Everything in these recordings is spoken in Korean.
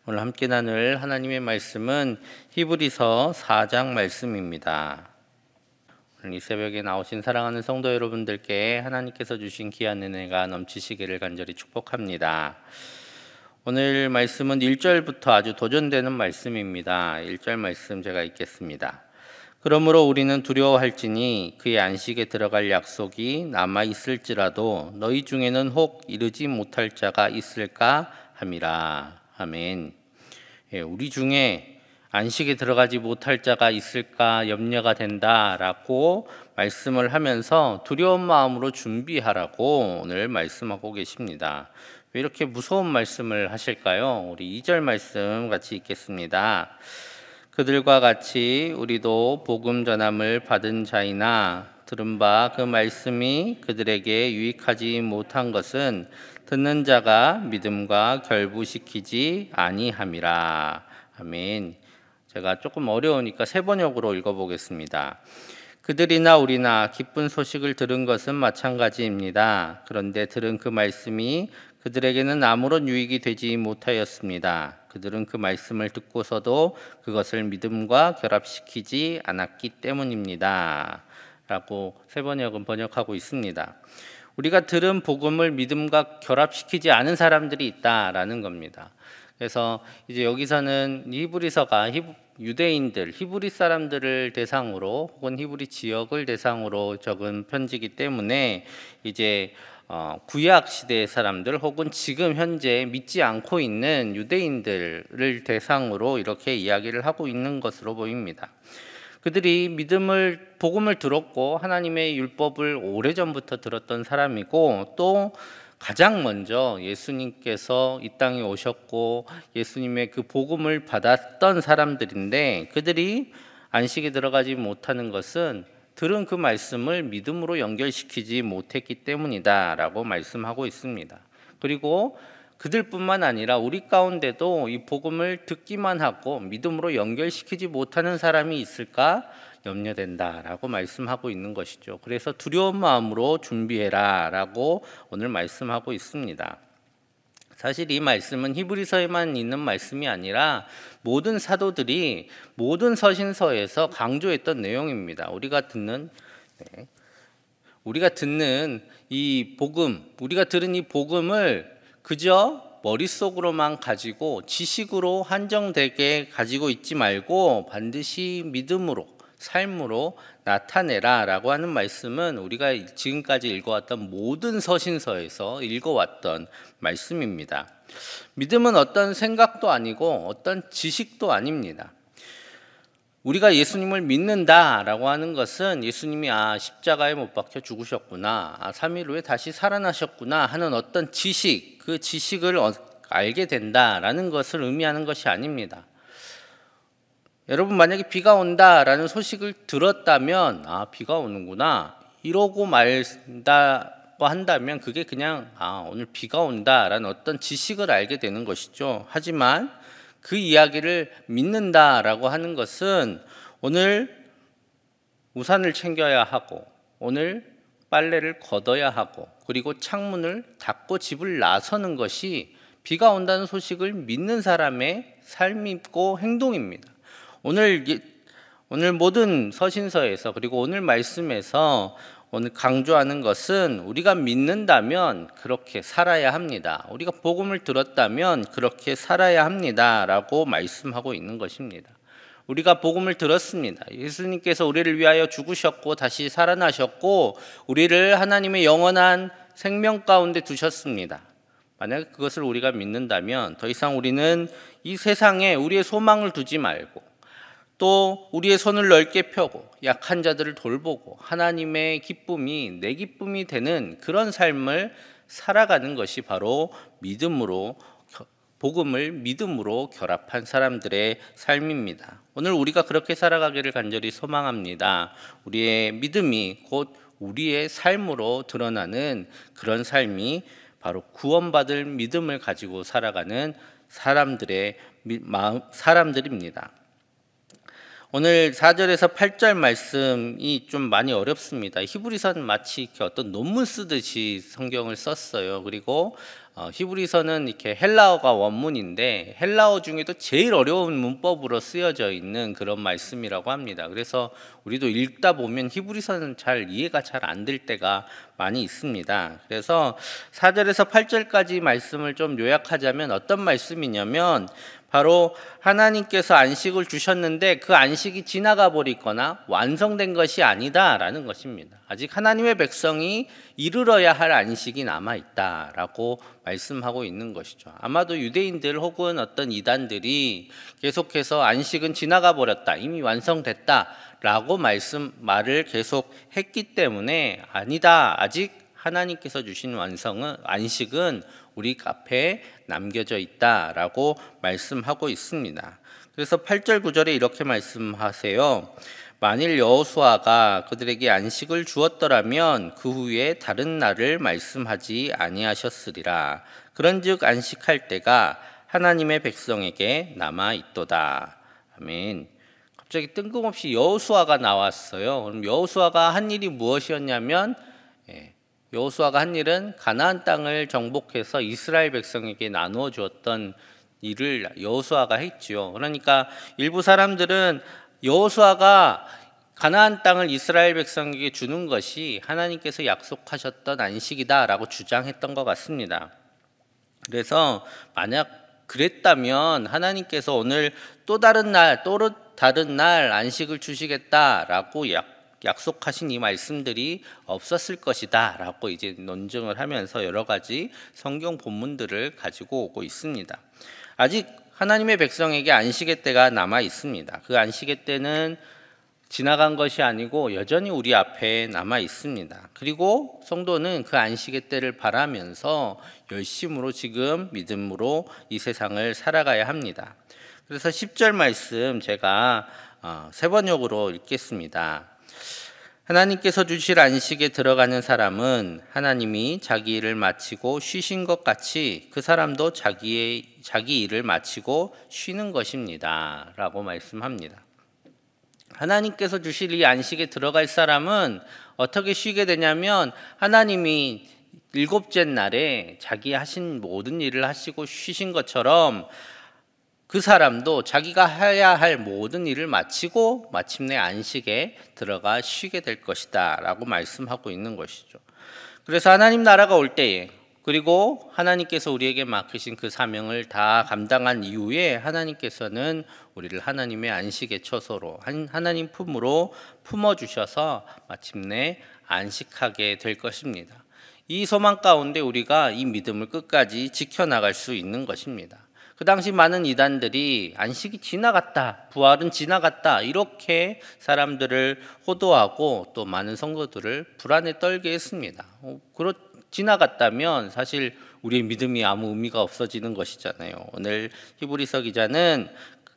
오늘 함께 나눌 하나님의 말씀은 히브리서 4장 말씀입니다. 오늘 이 새벽에 나오신 사랑하는 성도 여러분들께 하나님께서 주신 귀한 은혜가 넘치시기를 간절히 축복합니다. 오늘 말씀은 1절부터 아주 도전되는 말씀입니다. 1절 말씀 제가 읽겠습니다. 그러므로 우리는 두려워할지니 그의 안식에 들어갈 약속이 남아 있을지라도 너희 중에는 혹 이르지 못할 자가 있을까 함이라. 아멘. 우리 중에 안식에 들어가지 못할 자가 있을까 염려가 된다라고 말씀을 하면서 두려운 마음으로 준비하라고 오늘 말씀하고 계십니다. 왜 이렇게 무서운 말씀을 하실까요? 우리 2절 말씀 같이 읽겠습니다. 그들과 같이 우리도 복음 전함을 받은 자이나 들은 바 그 말씀이 그들에게 유익하지 못한 것은 듣는 자가 믿음과 결부시키지 아니함이라. 아멘. 제가 조금 어려우니까 세 번역으로 읽어보겠습니다. 그들이나 우리나 기쁜 소식을 들은 것은 마찬가지입니다. 그런데 들은 그 말씀이 그들에게는 아무런 유익이 되지 못하였습니다. 그들은 그 말씀을 듣고서도 그것을 믿음과 결합시키지 않았기 때문입니다. 라고 세 번역은 번역하고 있습니다. 우리가 들은 복음을 믿음과 결합시키지 않은 사람들이 있다라는 겁니다. 그래서 이제 여기서는 히브리서가 유대인들, 히브리 사람들을 대상으로 혹은 히브리 지역을 대상으로 적은 편지이기 때문에 이제 구약 시대의 사람들 혹은 지금 현재 믿지 않고 있는 유대인들을 대상으로 이렇게 이야기를 하고 있는 것으로 보입니다. 그들이 복음을 들었고 하나님의 율법을 오래전부터 들었던 사람이고 또 가장 먼저 예수님께서 이 땅에 오셨고 예수님의 그 복음을 받았던 사람들인데 그들이 안식에 들어가지 못하는 것은 들은 그 말씀을 믿음으로 연결시키지 못했기 때문이다 라고 말씀하고 있습니다. 그리고 그들뿐만 아니라 우리 가운데도 이 복음을 듣기만 하고 믿음으로 연결시키지 못하는 사람이 있을까 염려된다 라고 말씀하고 있는 것이죠. 그래서 두려운 마음으로 준비해라 라고 오늘 말씀하고 있습니다. 사실 이 말씀은 히브리서에만 있는 말씀이 아니라 모든 사도들이 모든 서신서에서 강조했던 내용입니다. 우리가 듣는 이 복음, 우리가 들은 이 복음을 그저 머릿속으로만 가지고 지식으로 한정되게 가지고 있지 말고 반드시 믿음으로 삶으로 나타내라 라고 하는 말씀은 우리가 지금까지 읽어왔던 모든 서신서에서 읽어왔던 말씀입니다. 믿음은 어떤 생각도 아니고 어떤 지식도 아닙니다. 우리가 예수님을 믿는다라고 하는 것은 예수님이 십자가에 못 박혀 죽으셨구나, 3일 후에 다시 살아나셨구나 하는 어떤 지식, 그 지식을 알게 된다라는 것을 의미하는 것이 아닙니다. 여러분 만약에 비가 온다라는 소식을 들었다면 비가 오는구나 이러고 말다고 한다면 그게 그냥 오늘 비가 온다라는 어떤 지식을 알게 되는 것이죠. 하지만 그 이야기를 믿는다라고 하는 것은 오늘 우산을 챙겨야 하고 오늘 빨래를 걷어야 하고 그리고 창문을 닫고 집을 나서는 것이 비가 온다는 소식을 믿는 사람의 삶이고 행동입니다. 오늘 모든 서신서에서 그리고 오늘 말씀에서 오늘 강조하는 것은 우리가 믿는다면 그렇게 살아야 합니다. 우리가 복음을 들었다면 그렇게 살아야 합니다 라고 말씀하고 있는 것입니다. 우리가 복음을 들었습니다. 예수님께서 우리를 위하여 죽으셨고 다시 살아나셨고 우리를 하나님의 영원한 생명 가운데 두셨습니다. 만약에 그것을 우리가 믿는다면 더 이상 우리는 이 세상에 우리의 소망을 두지 말고 또 우리의 손을 넓게 펴고 약한 자들을 돌보고 하나님의 기쁨이 내 기쁨이 되는 그런 삶을 살아가는 것이 바로 복음을 믿음으로 결합한 사람들의 삶입니다. 오늘 우리가 그렇게 살아가기를 간절히 소망합니다. 우리의 믿음이 곧 우리의 삶으로 드러나는 그런 삶이 바로 구원받을 믿음을 가지고 살아가는 사람들입니다. 오늘 4절에서 8절 말씀이 좀 많이 어렵습니다. 히브리서는 마치 이렇게 어떤 논문 쓰듯이 성경을 썼어요. 그리고 히브리서는 이렇게 헬라어가 원문인데 헬라어 중에도 제일 어려운 문법으로 쓰여져 있는 그런 말씀이라고 합니다. 그래서 우리도 읽다 보면 히브리서는 잘 이해가 잘 안 될 때가 많이 있습니다. 그래서 4절에서 8절까지 말씀을 좀 요약하자면 어떤 말씀이냐면 바로 하나님께서 안식을 주셨는데 그 안식이 지나가 버리거나 완성된 것이 아니다라는 것입니다. 아직 하나님의 백성이 이르러야 할 안식이 남아있다라고 말씀하고 있는 것이죠. 아마도 유대인들 혹은 어떤 이단들이 계속해서 안식은 지나가 버렸다, 이미 완성됐다라고 말을 계속 했기 때문에 아니다, 아직 하나님께서 주신 안식은 우리 앞에 남겨져 있다라고 말씀하고 있습니다. 그래서 8절 9절에 이렇게 말씀하세요. 만일 여호수아가 그들에게 안식을 주었더라면 그 후에 다른 날을 말씀하지 아니하셨으리라. 그런즉 안식할 때가 하나님의 백성에게 남아 있도다. 아멘. 갑자기 뜬금없이 여호수아가 나왔어요. 그럼 여호수아가 한 일이 무엇이었냐면 여호수아가 한 일은 가나안 땅을 정복해서 이스라엘 백성에게 나누어 주었던 일을 여호수아가 했지요. 그러니까 일부 사람들은 여호수아가 가나안 땅을 이스라엘 백성에게 주는 것이 하나님께서 약속하셨던 안식이다라고 주장했던 것 같습니다. 그래서 만약 그랬다면 하나님께서 오늘 또 다른 날 안식을 주시겠다라고 약속하신 이 말씀들이 없었을 것이다 라고 이제 논증을 하면서 여러 가지 성경 본문들을 가지고 오고 있습니다. 아직 하나님의 백성에게 안식의 때가 남아 있습니다. 그 안식의 때는 지나간 것이 아니고 여전히 우리 앞에 남아 있습니다. 그리고 성도는 그 안식의 때를 바라면서 열심으로 지금 믿음으로 이 세상을 살아가야 합니다. 그래서 10절 말씀 제가 세 번역으로 읽겠습니다. 하나님께서 주실 안식에 들어가는 사람은 하나님이 자기 일을 마치고 쉬신 것 같이 그 사람도 자기 일을 마치고 쉬는 것입니다 라고 말씀합니다. 하나님께서 주실 이 안식에 들어갈 사람은 어떻게 쉬게 되냐면 하나님이 일곱째 날에 자기 하신 모든 일을 하시고 쉬신 것처럼 그 사람도 자기가 해야 할 모든 일을 마치고 마침내 안식에 들어가 쉬게 될 것이다 라고 말씀하고 있는 것이죠. 그래서 하나님 나라가 올 때에 그리고 하나님께서 우리에게 맡기신 그 사명을 다 감당한 이후에 하나님께서는 우리를 하나님의 안식의 처소로 하나님 품으로 품어주셔서 마침내 안식하게 될 것입니다. 이 소망 가운데 우리가 이 믿음을 끝까지 지켜나갈 수 있는 것입니다. 그 당시 많은 이단들이 안식이 지나갔다, 부활은 지나갔다 이렇게 사람들을 호도하고 또 많은 성도들을 불안에 떨게 했습니다. 지나갔다면 사실 우리의 믿음이 아무 의미가 없어지는 것이잖아요. 오늘 히브리서 기자는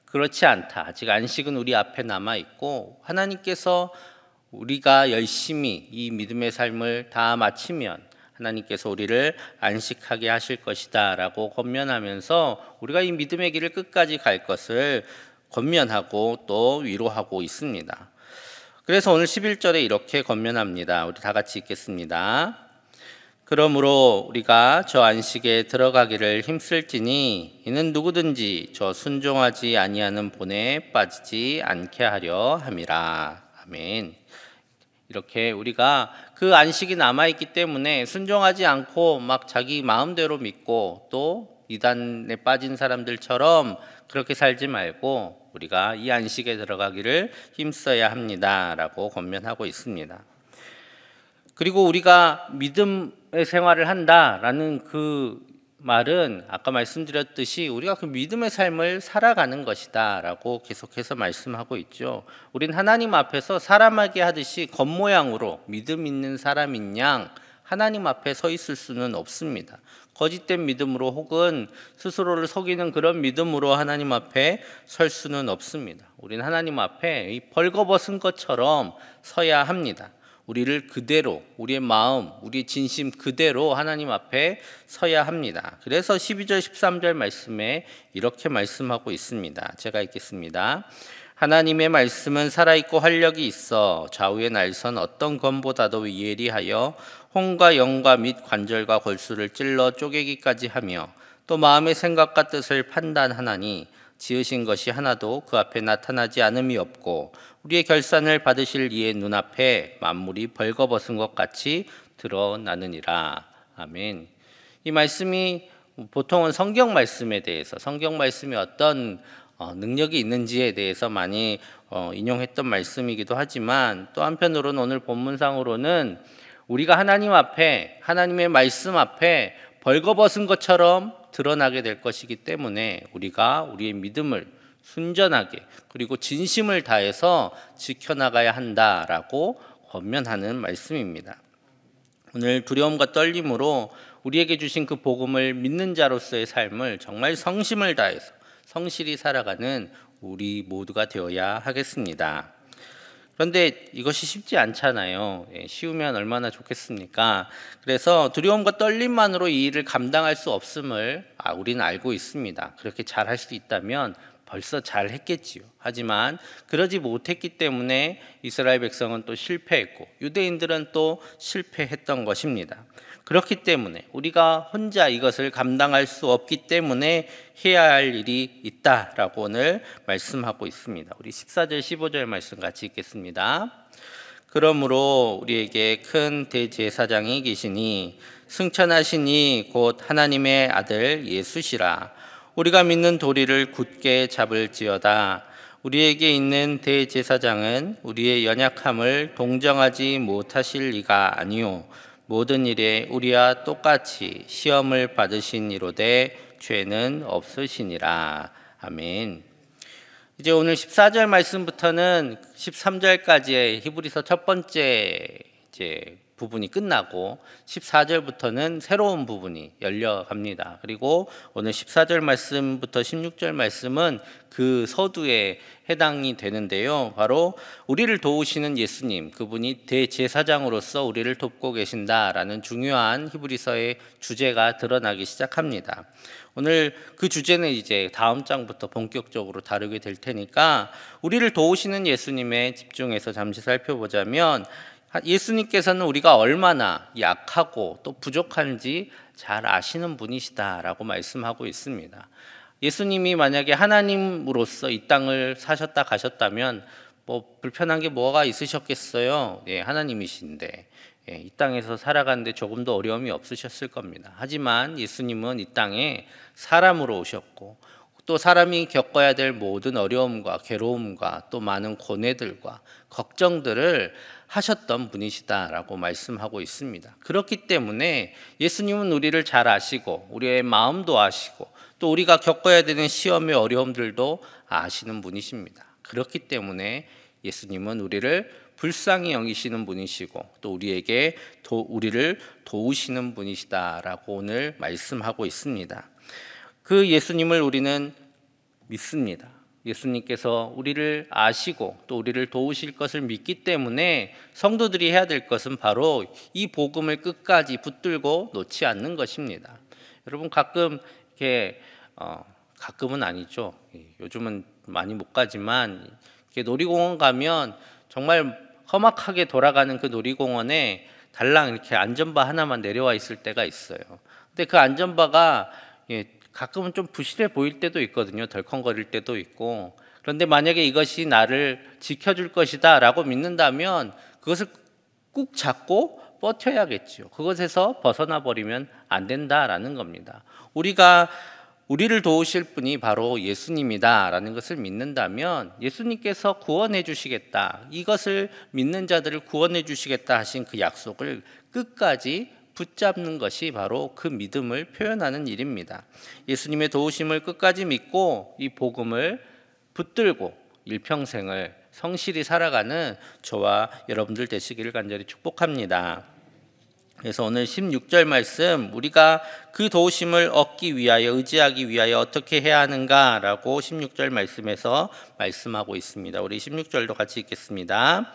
그렇지 않다. 아직 안식은 우리 앞에 남아 있고 하나님께서 우리가 열심히 이 믿음의 삶을 다 마치면 하나님께서 우리를 안식하게 하실 것이다 라고 권면하면서 우리가 이 믿음의 길을 끝까지 갈 것을 권면하고 또 위로하고 있습니다. 그래서 오늘 11절에 이렇게 권면합니다. 우리 다 같이 읽겠습니다. 그러므로 우리가 저 안식에 들어가기를 힘쓸지니 이는 누구든지 저 순종하지 아니하는 본에 빠지지 않게 하려 함이라. 아멘. 이렇게 우리가 그 안식이 남아있기 때문에 순종하지 않고 막 자기 마음대로 믿고 또 이단에 빠진 사람들처럼 그렇게 살지 말고 우리가 이 안식에 들어가기를 힘써야 합니다 라고 권면하고 있습니다. 그리고 우리가 믿음의 생활을 한다라는 그 말은 아까 말씀드렸듯이 우리가 그 믿음의 삶을 살아가는 것이다 라고 계속해서 말씀하고 있죠. 우린 하나님 앞에서 사람에게 하듯이 겉모양으로 믿음 있는 사람인 양 하나님 앞에 서 있을 수는 없습니다. 거짓된 믿음으로 혹은 스스로를 속이는 그런 믿음으로 하나님 앞에 설 수는 없습니다. 우린 하나님 앞에 이 벌거벗은 것처럼 서야 합니다. 우리를 그대로 우리의 마음, 우리의 진심 그대로 하나님 앞에 서야 합니다. 그래서 12절 13절 말씀에 이렇게 말씀하고 있습니다. 제가 읽겠습니다. 하나님의 말씀은 살아있고 활력이 있어 좌우의 날선 어떤 검보다도 예리하여 혼과 영과 및 관절과 골수를 찔러 쪼개기까지 하며 또 마음의 생각과 뜻을 판단하나니 지으신 것이 하나도 그 앞에 나타나지 않음이 없고 우리의 결산을 받으실 이의 눈앞에 만물이 벌거벗은 것 같이 드러나느니라. 아멘. 이 말씀이 보통은 성경 말씀에 대해서 성경 말씀이 어떤 능력이 있는지에 대해서 많이 인용했던 말씀이기도 하지만 또 한편으로는 오늘 본문상으로는 우리가 하나님 앞에 하나님의 말씀 앞에 벌거벗은 것처럼 드러나게 될 것이기 때문에 우리가 우리의 믿음을 순전하게 그리고 진심을 다해서 지켜나가야 한다라고 권면하는 말씀입니다. 오늘 두려움과 떨림으로 우리에게 주신 그 복음을 믿는 자로서의 삶을 정말 성심을 다해서 성실히 살아가는 우리 모두가 되어야 하겠습니다. 그런데 이것이 쉽지 않잖아요. 쉬우면 얼마나 좋겠습니까? 그래서 두려움과 떨림만으로 이 일을 감당할 수 없음을 우리는 알고 있습니다. 그렇게 잘할 수 있다면 벌써 잘 했겠지요. 하지만 그러지 못했기 때문에 이스라엘 백성은 또 실패했고 유대인들은 또 실패했던 것입니다. 그렇기 때문에 우리가 혼자 이것을 감당할 수 없기 때문에 해야 할 일이 있다라고 오늘 말씀하고 있습니다. 우리 14절 15절 말씀 같이 읽겠습니다. 그러므로 우리에게 큰 대제사장이 계시니 승천하시니 곧 하나님의 아들 예수시라. 우리가 믿는 도리를 굳게 잡을지어다. 우리에게 있는 대제사장은 우리의 연약함을 동정하지 못하실 리가 아니요 모든 일에 우리와 똑같이 시험을 받으신 이로되 죄는 없으시니라. 아멘. 이제 오늘 14절 말씀부터는 13절까지의 히브리서 첫 번째 부분이 끝나고 14절부터는 새로운 부분이 열려갑니다. 그리고 오늘 14절 말씀부터 16절 말씀은 그 서두에 해당이 되는데요. 바로 우리를 도우시는 예수님, 그분이 대제사장으로서 우리를 돕고 계신다라는 중요한 히브리서의 주제가 드러나기 시작합니다. 오늘 그 주제는 이제 다음 장부터 본격적으로 다루게 될 테니까 우리를 도우시는 예수님에 집중해서 잠시 살펴보자면 예수님께서는 우리가 얼마나 약하고 또 부족한지 잘 아시는 분이시다라고 말씀하고 있습니다. 예수님이 만약에 하나님으로서 이 땅을 사셨다 가셨다면 뭐 불편한 게 뭐가 있으셨겠어요? 하나님이신데 이 땅에서 살아가는데 조금 더 어려움이 없으셨을 겁니다. 하지만 예수님은 이 땅에 사람으로 오셨고 또 사람이 겪어야 될 모든 어려움과 괴로움과 또 많은 고뇌들과 걱정들을 하셨던 분이시다라고 말씀하고 있습니다. 그렇기 때문에 예수님은 우리를 잘 아시고 우리의 마음도 아시고 또 우리가 겪어야 되는 시험의 어려움들도 아시는 분이십니다. 그렇기 때문에 예수님은 우리를 불쌍히 여기시는 분이시고 또 우리를 도우시는 분이시다라고 오늘 말씀하고 있습니다. 그 예수님을 우리는 믿습니다. 예수님께서 우리를 아시고 또 우리를 도우실 것을 믿기 때문에 성도들이 해야 될 것은 바로 이 복음을 끝까지 붙들고 놓지 않는 것입니다. 여러분 가끔 이렇게 가끔은 아니죠. 요즘은 많이 못 가지만 이렇게 놀이공원 가면 정말 험악하게 돌아가는 그 놀이공원에 달랑 이렇게 안전바 하나만 내려와 있을 때가 있어요. 근데 그 안전바가 가끔은 좀 부실해 보일 때도 있거든요. 덜컹거릴 때도 있고. 그런데 만약에 이것이 나를 지켜줄 것이다 라고 믿는다면 그것을 꾹 잡고 버텨야겠죠. 그것에서 벗어나 버리면 안 된다라는 겁니다. 우리를 도우실 분이 바로 예수님이다라는 것을 믿는다면 예수님께서 구원해 주시겠다. 이것을 믿는 자들을 구원해 주시겠다 하신 그 약속을 끝까지 붙잡는 것이 바로 그 믿음을 표현하는 일입니다. 예수님의 도우심을 끝까지 믿고 이 복음을 붙들고 일평생을 성실히 살아가는 저와 여러분들 되시기를 간절히 축복합니다. 그래서 오늘 16절 말씀 우리가 그 도우심을 얻기 위하여 의지하기 위하여 어떻게 해야 하는가라고 16절 말씀에서 말씀하고 있습니다. 우리 16절도 같이 읽겠습니다.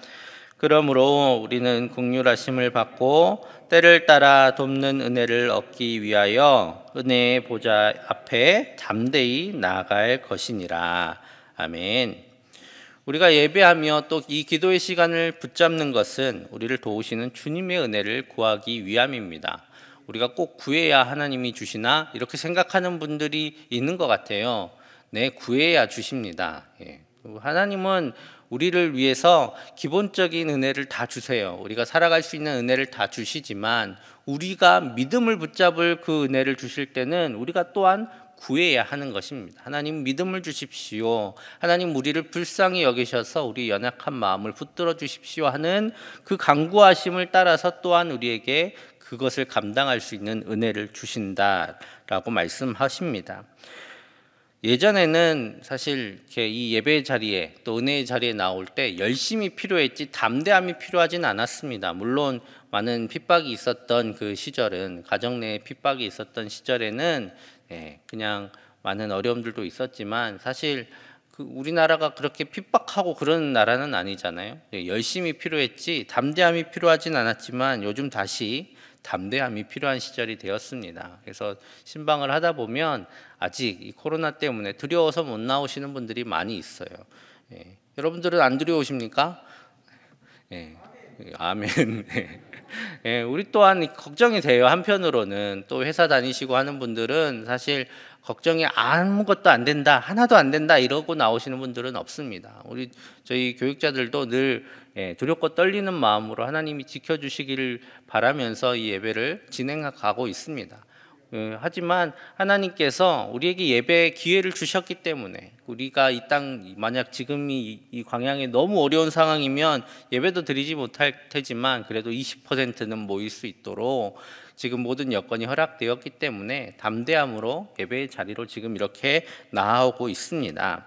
그러므로 우리는 긍휼하심을 받고 때를 따라 돕는 은혜를 얻기 위하여 은혜의 보좌 앞에 담대히 나아갈 것이니라. 아멘. 우리가 예배하며 또 이 기도의 시간을 붙잡는 것은 우리를 도우시는 주님의 은혜를 구하기 위함입니다. 우리가 꼭 구해야 하나님이 주시나 이렇게 생각하는 분들이 있는 것 같아요. 네, 구해야 주십니다. 하나님은 우리를 위해서 기본적인 은혜를 다 주세요. 우리가 살아갈 수 있는 은혜를 다 주시지만 우리가 믿음을 붙잡을 그 은혜를 주실 때는 우리가 또한 구해야 하는 것입니다. 하나님 믿음을 주십시오. 하나님 우리를 불쌍히 여기셔서 우리 연약한 마음을 붙들어 주십시오 하는 그 간구하심을 따라서 또한 우리에게 그것을 감당할 수 있는 은혜를 주신다라고 말씀하십니다. 예전에는 사실 이렇게 이 예배 자리에 또 은혜의 자리에 나올 때 열심히 필요했지 담대함이 필요하진 않았습니다. 물론 많은 핍박이 있었던 그 시절은, 가정 내에 핍박이 있었던 시절에는 그냥 많은 어려움들도 있었지만 사실 우리나라가 그렇게 핍박하고 그런 나라는 아니잖아요. 열심히 필요했지 담대함이 필요하진 않았지만 요즘 다시 담대함이 필요한 시절이 되었습니다. 그래서 신방을 하다 보면 아직 이 코로나 때문에 두려워서 못 나오시는 분들이 많이 있어요. 여러분들은 안 두려우십니까? 아멘. 우리 또한 걱정이 돼요. 한편으로는 또 회사 다니시고 하는 분들은 사실 걱정이 아무것도 안 된다, 하나도 안 된다 이러고 나오시는 분들은 없습니다. 저희 교육자들도 늘 두렵고 떨리는 마음으로 하나님이 지켜주시기를 바라면서 이 예배를 진행하고 있습니다. 하지만 하나님께서 우리에게 예배의 기회를 주셨기 때문에 우리가 이 땅, 만약 지금이 이 광양에 너무 어려운 상황이면 예배도 드리지 못할 테지만 그래도 20%는 모일 수 있도록 지금 모든 여건이 허락되었기 때문에 담대함으로 예배의 자리로 지금 이렇게 나아오고 있습니다.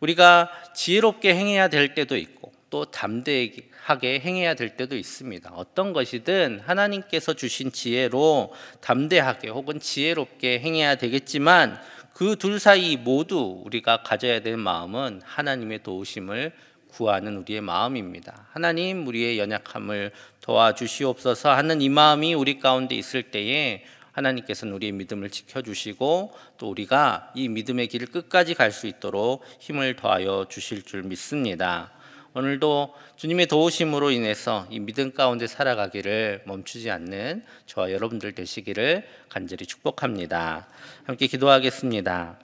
우리가 지혜롭게 행해야 될 때도 있고 또 담대하게 행해야 될 때도 있습니다. 어떤 것이든 하나님께서 주신 지혜로 담대하게 혹은 지혜롭게 행해야 되겠지만 그 둘 사이 모두 우리가 가져야 될 마음은 하나님의 도우심을 구하는 우리의 마음입니다. 하나님 우리의 연약함을 도와주시옵소서 하는 이 마음이 우리 가운데 있을 때에 하나님께서는 우리의 믿음을 지켜주시고 또 우리가 이 믿음의 길을 끝까지 갈 수 있도록 힘을 더하여 주실 줄 믿습니다. 오늘도 주님의 도우심으로 인해서 이 믿음 가운데 살아가기를 멈추지 않는 저와 여러분들 되시기를 간절히 축복합니다. 함께 기도하겠습니다.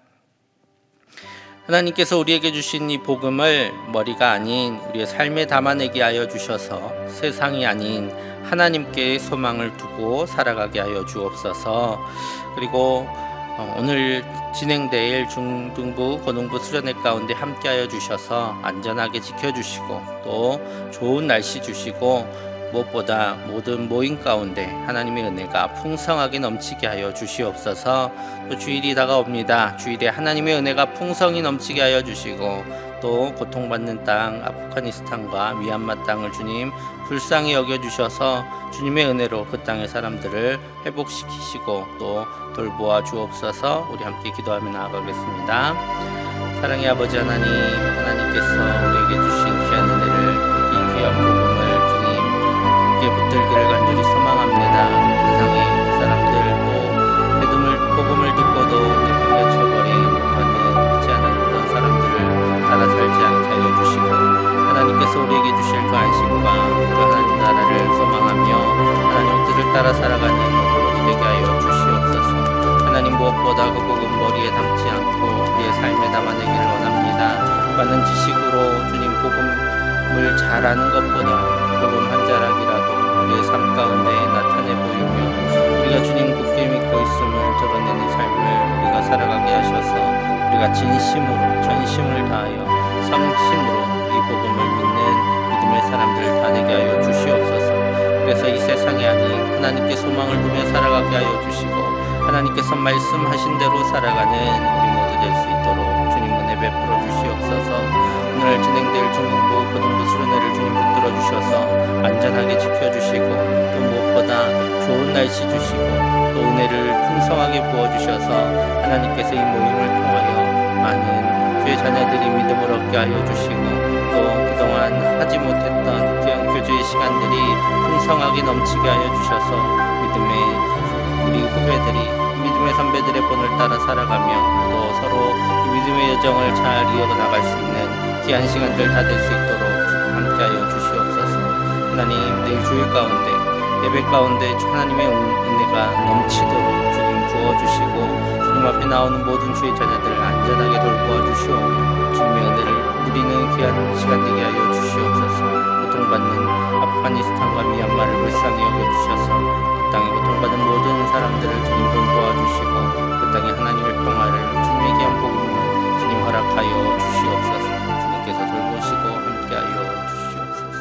하나님께서 우리에게 주신 이 복음을 머리가 아닌 우리의 삶에 담아내게 하여 주셔서 세상이 아닌 하나님께 소망을 두고 살아가게 하여 주옵소서. 그리고 오늘 진행될 중등부, 고등부 수련회 가운데 함께하여 주셔서 안전하게 지켜주시고 또 좋은 날씨 주시고 무엇보다 모든 모임 가운데 하나님의 은혜가 풍성하게 넘치게 하여 주시옵소서. 또 주일이 다가옵니다. 주일에 하나님의 은혜가 풍성히 넘치게 하여 주시고 또 고통받는 땅 아프가니스탄과 미얀마 땅을 주님 불쌍히 여겨주셔서 주님의 은혜로 그 땅의 사람들을 회복시키시고 또 돌보아 주옵소서. 우리 함께 기도하며 나아가겠습니다. 사랑의 아버지 하나님, 하나님께서 우리에게 주신 귀한 은혜를 이 귀한 복음을 주님 굳게 붙들기를 간절히 소망합니다. 세상의 사람들 또 복음을 듣고도 내팽개쳐버린 많은 믿지 않았던 사람들을 따라 살지 않게 하여 주시고 하나님께서 우리에게 주실 그 안식과 그 하나님 나라를 소망하며 하나님 뜻을 따라 살아가는 모두 되게 하여 주시옵소서. 하나님 무엇보다 그 복음 머리에 담지 않고 우리의 삶에 담아내기를 원합니다. 많은 지식으로 주님 복음을 잘 아는 것보다 복음 한 자락이라도 우리의 삶 가운데 나타내 보이며 우리가 주님 굳게 믿고 있음을 드러내는 삶을 우리가 살아가게 하셔서 우리가 진심으로 전심을 다하여 성심으로 이 복음을 믿는 믿음의 사람들을 다 되게 하여 주시옵소서. 그래서 이 세상이 아닌 하나님께 소망을 두며 살아가게 하여 주시고 하나님께서 말씀하신 대로 살아가는 우리 모두 될 수 있도록 주님 은혜 베풀어 주시옵소서. 오늘 진행될 중등부, 고등부 수련회를 주님 붙들어 주셔서 안전하게 지켜주시고 또 무엇보다 좋은 날씨 주시고 또 은혜를 풍성하게 부어주셔서 하나님께서 이 모임을 통하여 많은 주의 자녀들이 믿음을 얻게 하여 주시고 또 그동안 하지 못했던 귀한 교제의 시간들이 풍성하게 넘치게 하여 주셔서 우리 후배들이 믿음의 선배들의 본을 따라 살아가며 또 서로 이 믿음의 여정을 잘 이어나갈 수 있는 귀한 시간들 다 될 수 있도록 주님 함께하여 주시옵소서. 하나님, 내일 주일 가운데 예배 가운데 하나님의 은혜가 넘치도록 주님 부어주시고 주님 앞에 나오는 모든 주의 자녀들을 안전하게 돌보아 주시오며 주님의 은혜를 누리는 귀한 시간 되게 하여 주시옵소서. 고통받는 아프가니스탄과 미얀마를 불쌍히 여겨주셔서 그 땅에 고통받는 모든 사람들을 주님 돌보아 주시고 그 땅에 하나님의 평화를 주님의 귀한 복음을 주님 허락하여 주시옵소서. 주님께서 돌보시고 함께하여 주시옵소서.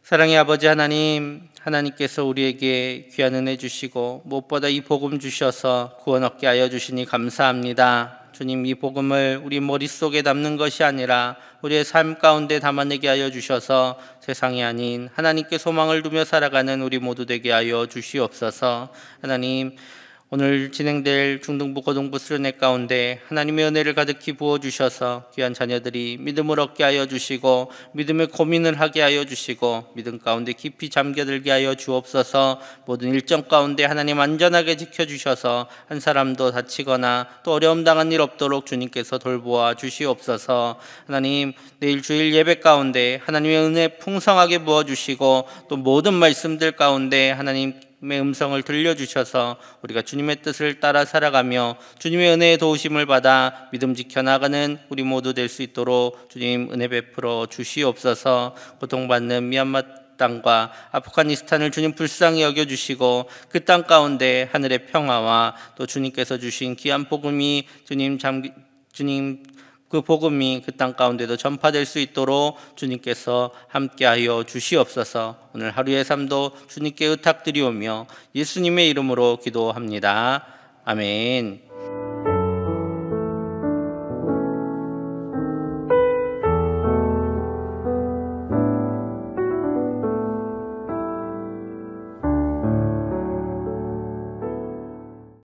사랑의 아버지 하나님, 하나님께서 우리에게 귀한 은혜 주시고 무엇보다 이 복음 주셔서 구원 얻게 하여 주시니 감사합니다. 주님, 이 복음을 우리 머릿속에 담는 것이 아니라 우리의 삶 가운데 담아내게 하여 주셔서 세상이 아닌 하나님께 소망을 두며 살아가는 우리 모두 되게 하여 주시옵소서. 하나님, 오늘 진행될 중등부 고등부 수련회 가운데 하나님의 은혜를 가득히 부어주셔서 귀한 자녀들이 믿음을 얻게 하여 주시고 믿음의 고민을 하게 하여 주시고 믿음 가운데 깊이 잠겨들게 하여 주옵소서. 모든 일정 가운데 하나님 안전하게 지켜주셔서 한 사람도 다치거나 또 어려움 당한 일 없도록 주님께서 돌보아 주시옵소서. 하나님, 내일 주일 예배 가운데 하나님의 은혜 풍성하게 부어주시고 또 모든 말씀들 가운데 하나님 의 음성을 들려주셔서 우리가 주님의 뜻을 따라 살아가며 주님의 은혜의 도우심을 받아 믿음 지켜나가는 우리 모두 될 수 있도록 주님 은혜 베풀어 주시옵소서. 고통받는 미얀마 땅과 아프가니스탄을 주님 불쌍히 여겨주시고 그 땅 가운데 하늘의 평화와 또 주님께서 주신 귀한 복음이 주님 그 복음이 그 땅 가운데도 전파될 수 있도록 주님께서 함께하여 주시옵소서. 오늘 하루의 삶도 주님께 의탁드리오며 예수님의 이름으로 기도합니다. 아멘.